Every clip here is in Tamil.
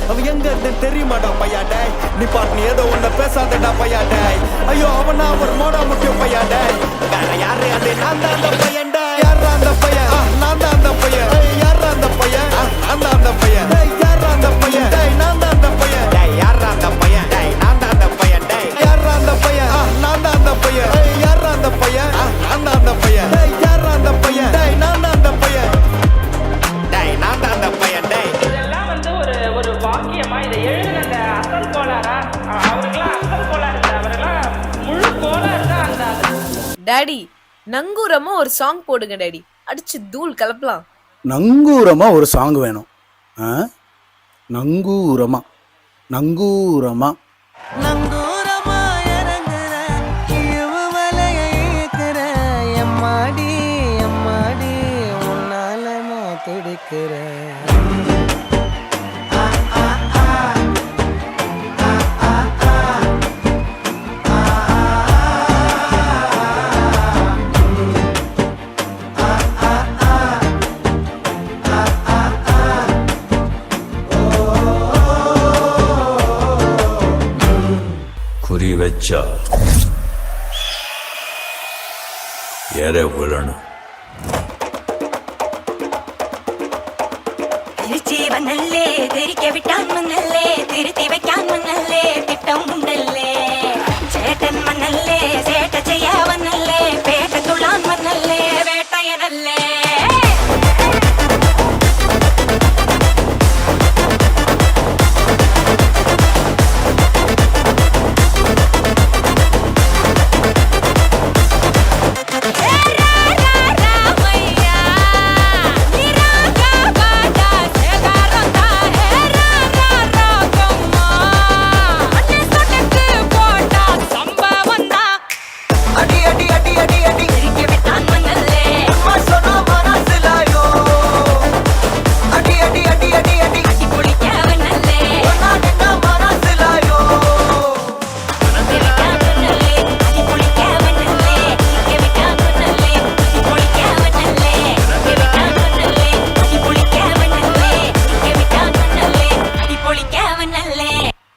அவன் எங்க இருந்து தெரியுமாடா பையா டேய் நீ பாட்டு நீ ஏதோ ஒண்ணு பேசாதடா பையா டேய் ஐயோ அவனா ஒரு மோடா முக்கியம் பையா டேய் வேற யாரு அது நான் தான் அந்த பையன் டேய் யாரா அந்த பையன் நான் தான் அந்த பையன் யாரா அந்த பையன் நான் தான் அந்த பையன் டேய் யாரா அந்த பையன் டேய் நான் தான் அந்த பையன் டேய் யாரா அந்த பையன் டேய் நான் தான் அந்த பையன் டேய் யாரா அந்த பையன் நான் தான் அந்த பையன் யாரா அந்த பையன் நான் தான் அந்த பையன் டேய் யாரா அந்த பையன் டேய் நான் தான் அந்த பையன் டேய் நான் தான் அந்த பையன் டேய் இதெல்லாம் வந்து ஒரு வாக்கியமா இதை எழுதின அந்த அசல் கோளாரா அவருக்கெல்லாம் அசல் கோளாறு இல்லை அவரெல்லாம் முழு கோளாறு தான் அந்த டாடி நங்கூரமா ஒரு சாங் போடுங்க டாடி, அடிச்சு தூள் கலப்பலாம். நங்கூரமா ஒரு சாங் வேணும். நங்கூரமா நங்கூரமா நங்கூரமா இறங்குற இழுவலைய இழுக்கிற எம்மாடி எம்மாடி உன்னால நான் துடிக்கிறேன். குறி வச்சா எற விழணும். திருச்சிவனல்லே திரிக்க விட்டான் மண்ணல்லே திருத்தி வைக்கான் மண்ணல்லே திட்டம் உண்டல்லே சேட்டன் மண்ணல்லே சேட்ட செய்ய வண்ணல்லே பேட்ட துளான் மண்ணல்லே வேட்டையனல்லே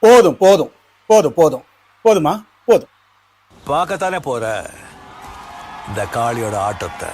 போதும் போதும் போதும் போதும் போதுமா போதும். பார்க்கத்தானே போற இந்த காளியோட ஆட்டத்தை.